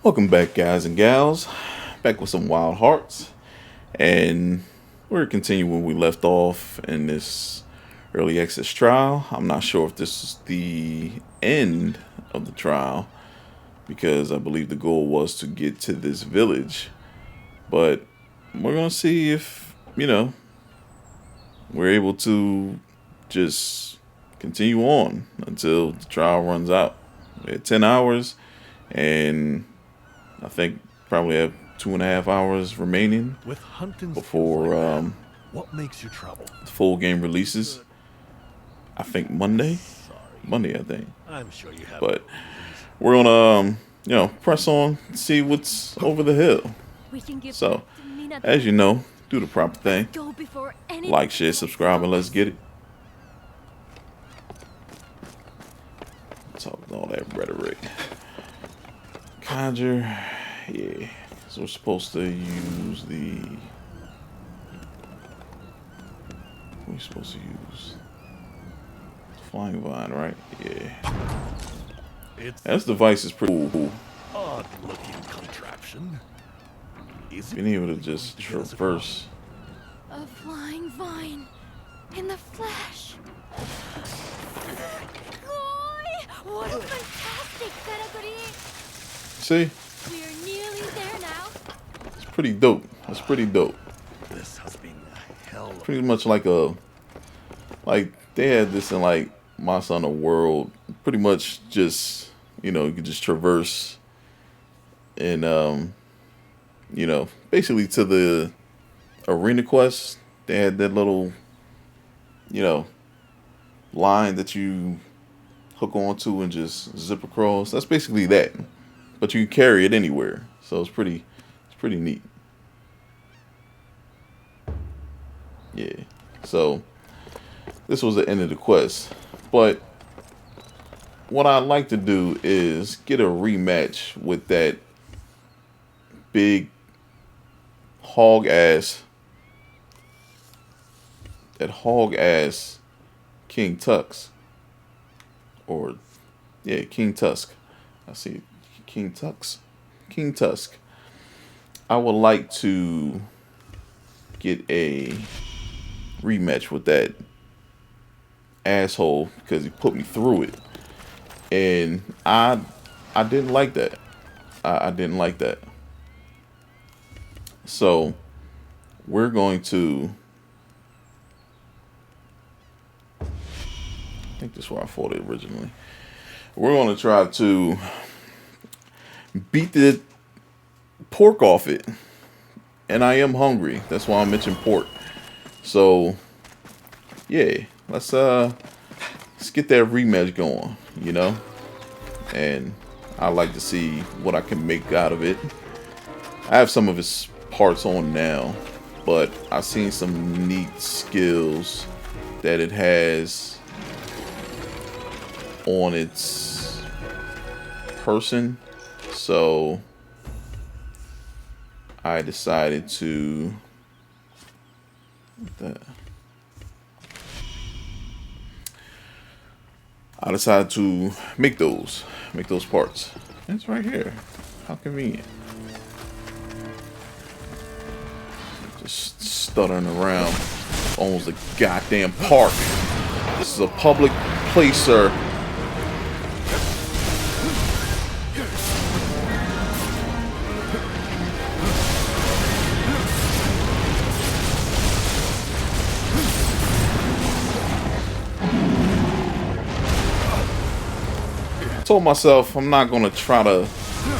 Welcome back, guys and gals. Back with some Wild Hearts, and we're continuing where we left off in this early access trial. I'm not sure if this is the end of the trial, because I believe the goal was to get to this village, but we're gonna see if we're able to just continue on until the trial runs out. We had 10 hours, and I think probably have 2.5 hours remaining With hunting before like that, what makes you trouble? the full game releases. I think Monday. Sorry. Monday, I think. I'm sure you have. But we're gonna press on, see what's over the hill. We can give So, Mina as you know, do the proper thing. go before any Like, share, subscribe, and let's get it. Talk all that rhetoric. Conjure, yeah. So we're supposed to use the. What are we supposed to use? Flying vine, right? Yeah. It's This device is pretty cool. odd-looking contraption. Is Being able to just traverse. a flying vine in the flesh. Boy, what a fantastic pedagogy! See, We're nearly there now. it's pretty dope. It's pretty dope. This has been a hell of Pretty much like they had this in like Monster Hunter World. Pretty much just you could just traverse and basically to the arena quest. They had that little line that you hook onto and just zip across. That's basically that, but you can carry it anywhere. So it's pretty neat. Yeah. So this was the end of the quest, but what I'd like to do is get a rematch with that big hog ass King Tux. Or yeah, King Tusk. I see King Tux. King Tusk. I would like to get a rematch with that asshole because he put me through it. And I didn't like that. I didn't like that. So we're going to, I think this is where I fought it originally. We're going to try to beat the pork off it. And I am hungry. That's why I mentioned pork. So yeah, let's get that rematch going, and I like to see what I can make out of it. I have some of his parts on now, but I've seen some neat skills that it has on its person, so I decided to make those parts. It's right here. How convenient. Just stuttering around. Owns the goddamn park. This is a public place, sir. Told myself I'm not gonna try to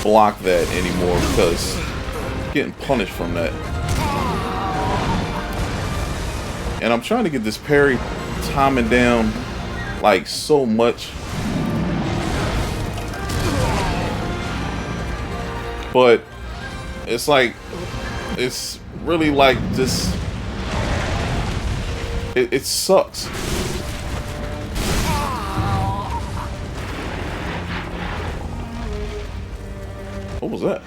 block that anymore because I'm getting punished from that. And I'm trying to get this parry timing down like so much, but it's really like this. It sucks. What was that?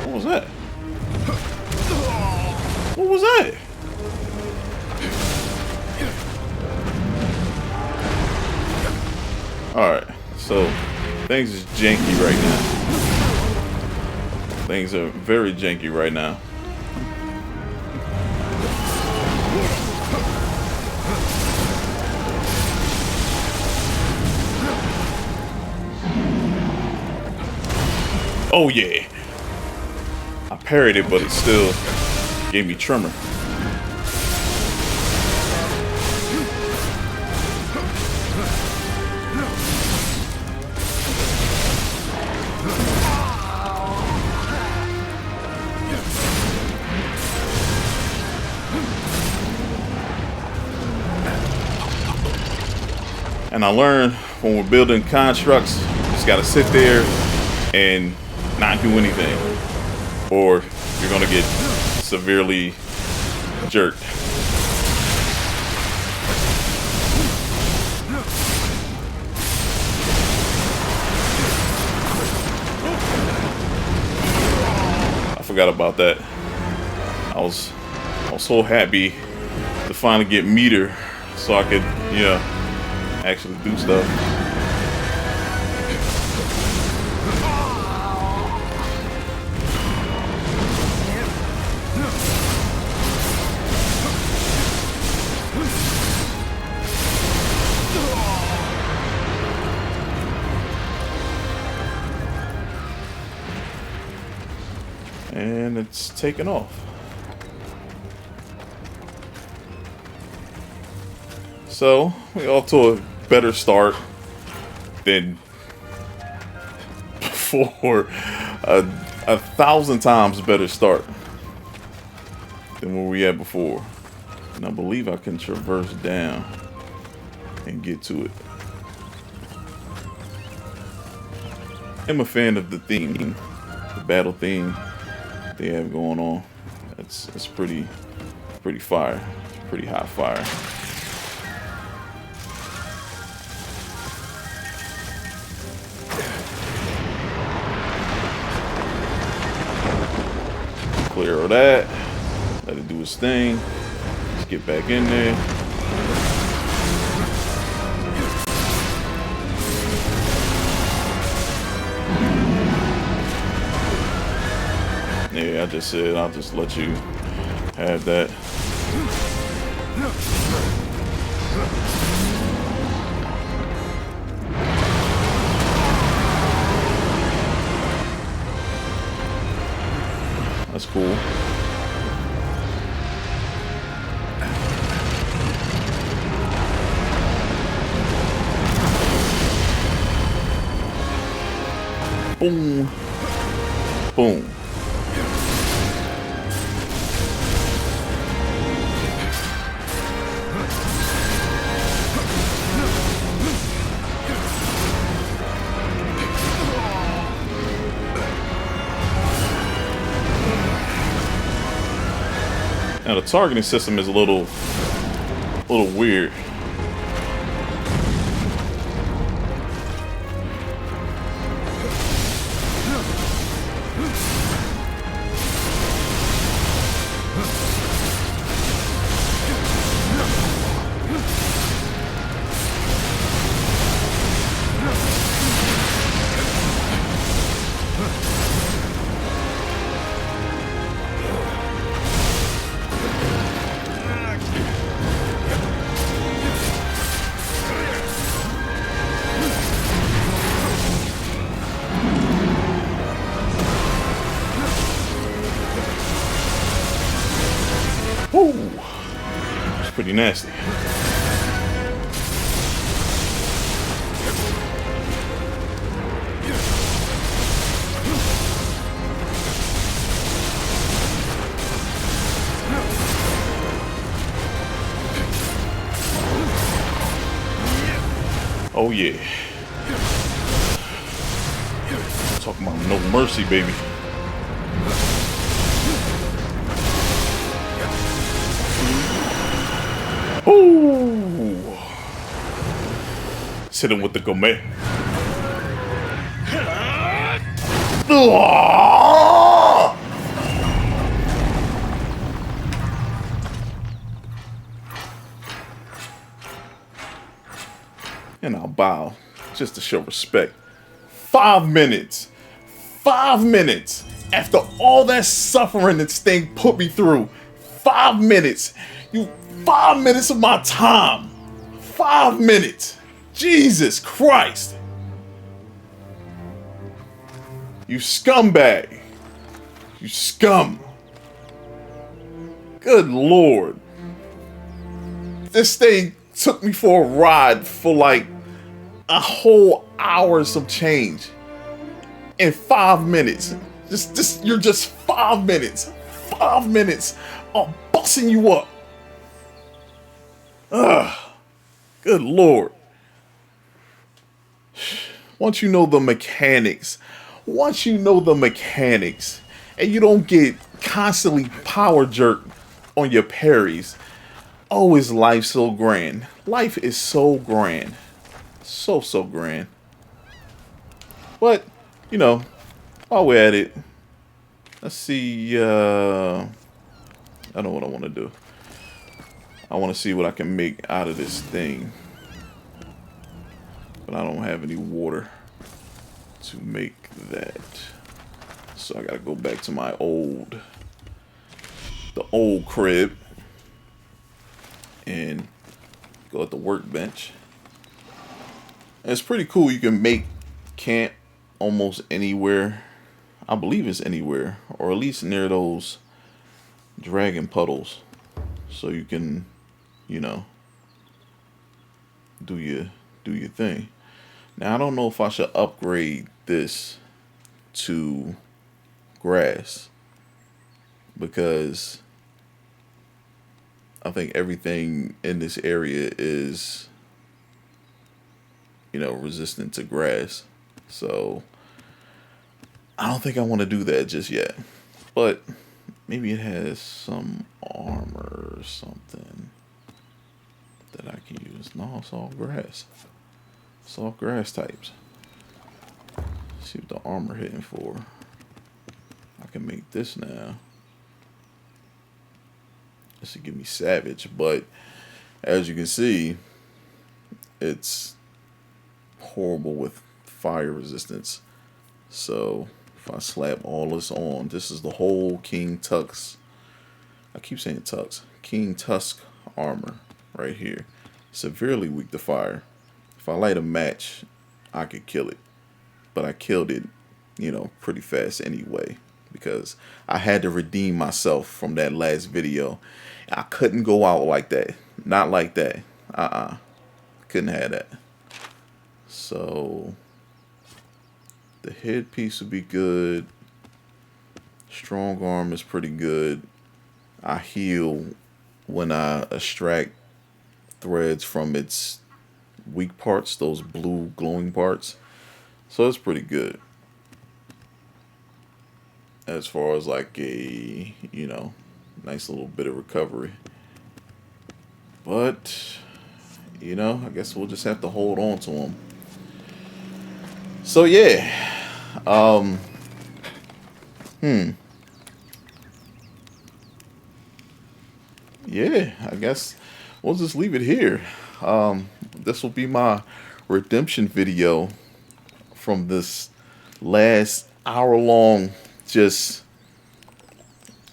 What was that? What was that? Things is janky right now. Things are very janky right now. Oh yeah. I parried it, but it still gave me tremor. And I learned when we're building constructs, you just gotta sit there and not do anything, or you're gonna get severely jerked. I forgot about that. I was so happy to finally get meter so I could, actually do stuff. And it's taken off. So we off to a better start than before. A 1,000 times better start than where we had before. And I believe I can traverse down and get to it. I'm a fan of the theme, the battle theme they have going on. It's pretty fire. It's pretty hot fire. Clear of that. Let it do its thing. Let's get back in there. Yeah, I just said I'll just let you have that. That's cool. Boom. Boom. Now the targeting system is a little weird. Woo! It's pretty nasty. Oh yeah. Talking about no mercy, baby. Ooh. Hit him with the gourmet. And I'll bow just to show respect. 5 minutes. 5 minutes. After all that suffering this thing put me through. 5 minutes. 5 minutes of my time. 5 minutes. Jesus Christ. You scumbag. You scum. Good Lord. This thing took me for a ride for like a whole hour some change. In 5 minutes. You're just 5 minutes. 5 minutes of busting you up. Ugh. Good Lord. Once you know the mechanics, and you don't get constantly power jerked on your parries, oh, is life so grand. Life is so grand. So grand. But, while we're at it, let's see, I know what I want to do. I want to see what I can make out of this thing. But I don't have any water to make that. So I gotta go back to the old crib and go at the workbench. And it's pretty cool. You can make camp almost anywhere. I believe it's anywhere, or at least near those dragon puddles. So you can, do your thing. Now I don't know if I should upgrade this to grass, because I think everything in this area is, resistant to grass. So I don't think I want to do that just yet. But maybe it has some armor or something that I can use. No, it's all grass. It's all grass types. Let's see what the armor hitting for. I can make this now. This should give me savage, but as you can see, it's horrible with fire resistance. So if I slap all this on, this is the whole King Tux. I keep saying Tux. King Tusk armor right here. Severely weak to fire. If I light a match, I could kill it. But I killed it, pretty fast anyway. Because I had to redeem myself from that last video. I couldn't go out like that. Not like that. Couldn't have that. So the headpiece would be good. Strong arm is pretty good. I heal when I extract threads from its weak parts, those blue glowing parts. So it's pretty good. As far as like a, nice little bit of recovery. But, I guess we'll just have to hold on to them. So yeah. Yeah, I guess we'll just leave it here. This will be my redemption video from this last hour-long just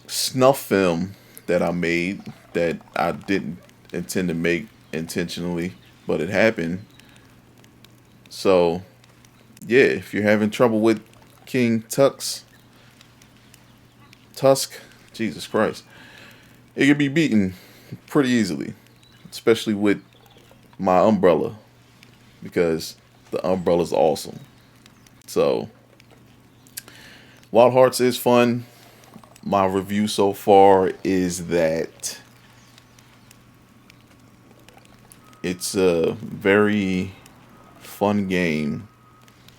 snuff film that I made that I didn't intend to make intentionally, but it happened. So yeah, if you're having trouble with King Tusk, Jesus Christ, it can be beaten pretty easily, especially with my umbrella, because the umbrella's awesome. So Wild Hearts is fun. My review so far is that it's a very fun game.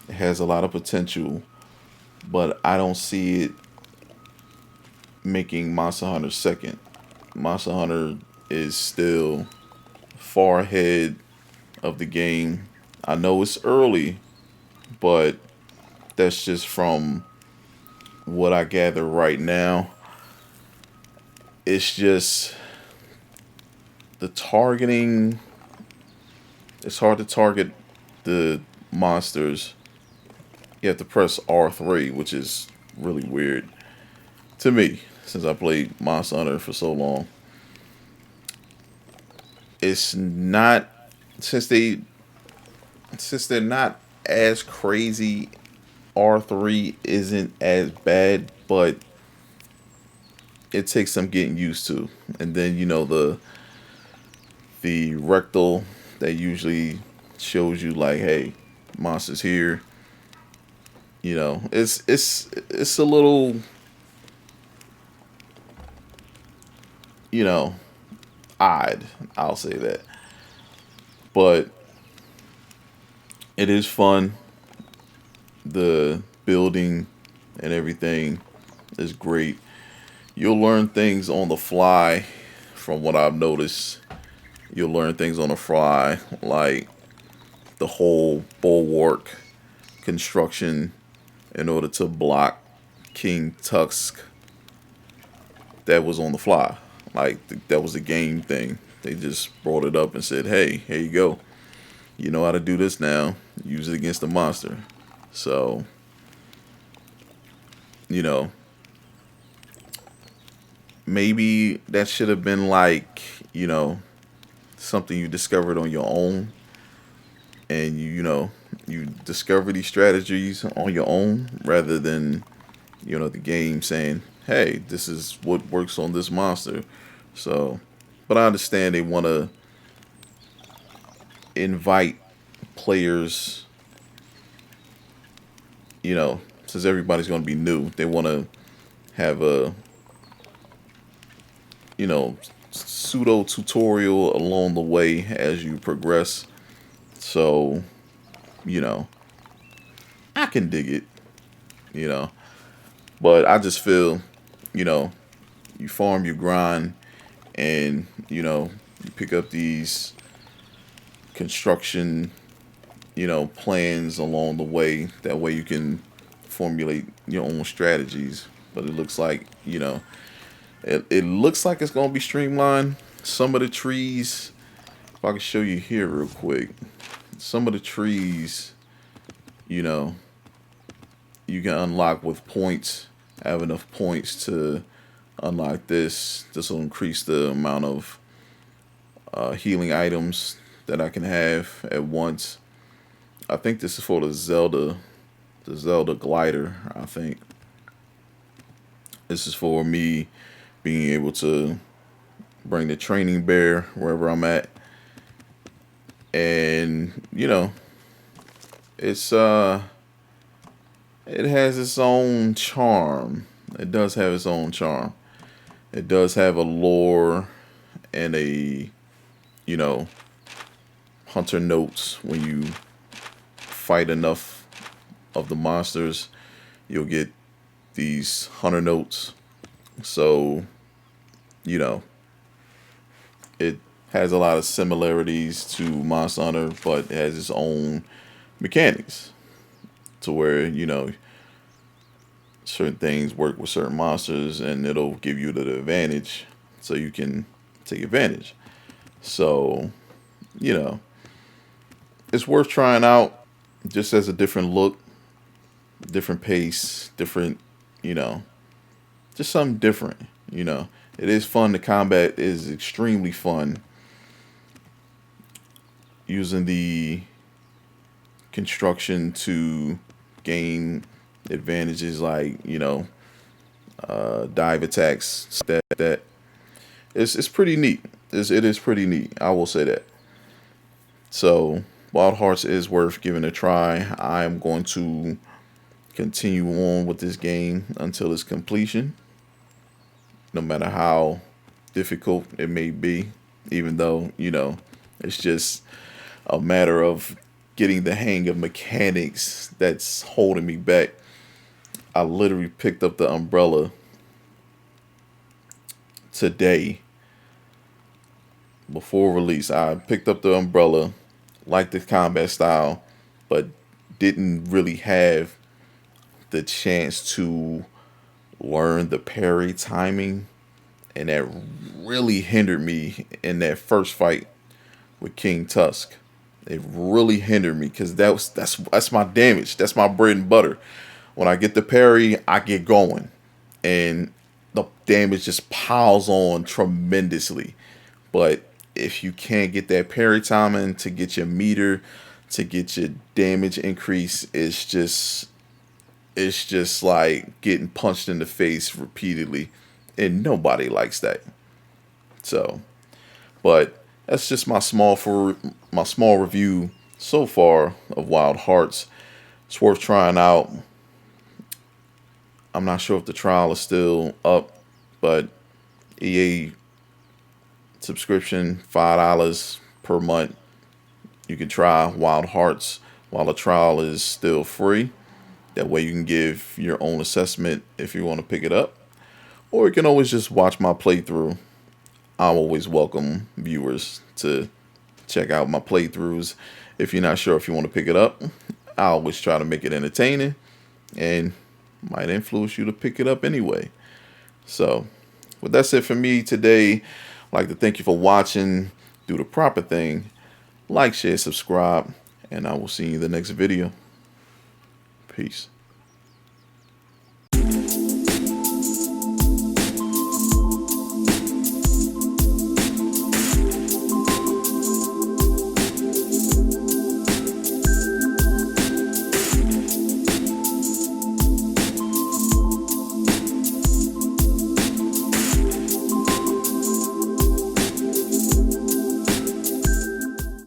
It has a lot of potential, but I don't see it making Monster Hunter second. Monster Hunter is still far ahead of the game. I know it's early, but that's just from what I gather right now. It's just the targeting. It's hard to target the monsters you have to press R3, which is really weird to me since I played Monster Hunter for so long. It's not since they're not as crazy. R3 isn't as bad, but it takes some getting used to. And then the rectal that usually shows you like, hey, monsters here. It's a little you know odd. I'll say that, but it is fun. The building and everything is great. You'll learn things on the fly, from what I've noticed. You'll learn things on the fly, like the whole bulwark construction in order to block King Tusk. That was on the fly. Like, that was a game thing. They just brought it up and said, hey, here you go. You know how to do this now. Use it against the monster. So, you know, maybe that should have been like, something you discovered on your own. And you discover these strategies on your own rather than, the game saying, hey, this is what works on this monster. So, but I understand they want to invite players, since everybody's going to be new, they want to have a, pseudo tutorial along the way as you progress. So, you know, I can dig it, you know, but I just feel, you know, you farm, you grind, and, you pick up these construction, plans along the way. That way you can formulate your own strategies. But it looks like, it looks like it's going to be streamlined. Some of the trees, if I can show you here real quick, some of the trees, you know, you can unlock with points. Have enough points to unlock this. This will increase the amount of healing items that I can have at once. I think this is for the Zelda glider. I think this is for me being able to bring the training bear wherever I'm at, and it's it has its own charm. It does have its own charm. It does have a lore and a you know hunter notes. When you fight enough of the monsters, you'll get these hunter notes. So you know it has a lot of similarities to Monster Hunter, but it has its own mechanics to where certain things work with certain monsters, and it'll give you the advantage, so you can take advantage. So you know it's worth trying out, just as a different look, different pace, different, you know, just something different. It is fun. The combat is extremely fun. Using the construction to gain advantages like dive attacks. That it's pretty neat. It is pretty neat. I will say that. So Wild Hearts is worth giving a try. I am going to continue on with this game until its completion, no matter how difficult it may be. Even though it's just a matter of getting the hang of mechanics that's holding me back. I literally picked up the umbrella today before release. I picked up the umbrella, liked the combat style, but didn't really have the chance to learn the parry timing, and that really hindered me in that first fight with King Tusk. It really hindered me because that's my damage. That's my bread and butter. When I get the parry, I get going, and the damage just piles on tremendously. But if you can't get that parry timing to get your meter, to get your damage increase, it's just like getting punched in the face repeatedly, and nobody likes that. So, but that's just my small review so far of Wild Hearts. It's worth trying out. I'm not sure if the trial is still up, but EA subscription $5 per month. You can try Wild Hearts while the trial is still free. That way you can give your own assessment if you want to pick it up. Or you can always just watch my playthrough. I always welcome viewers to check out my playthroughs. If you're not sure if you want to pick it up, I always try to make it entertaining and might influence you to pick it up anyway. So, well, that's it for me today. I'd like to thank you for watching. Do the proper thing. Like, share, subscribe, and I will see you in the next video. Peace.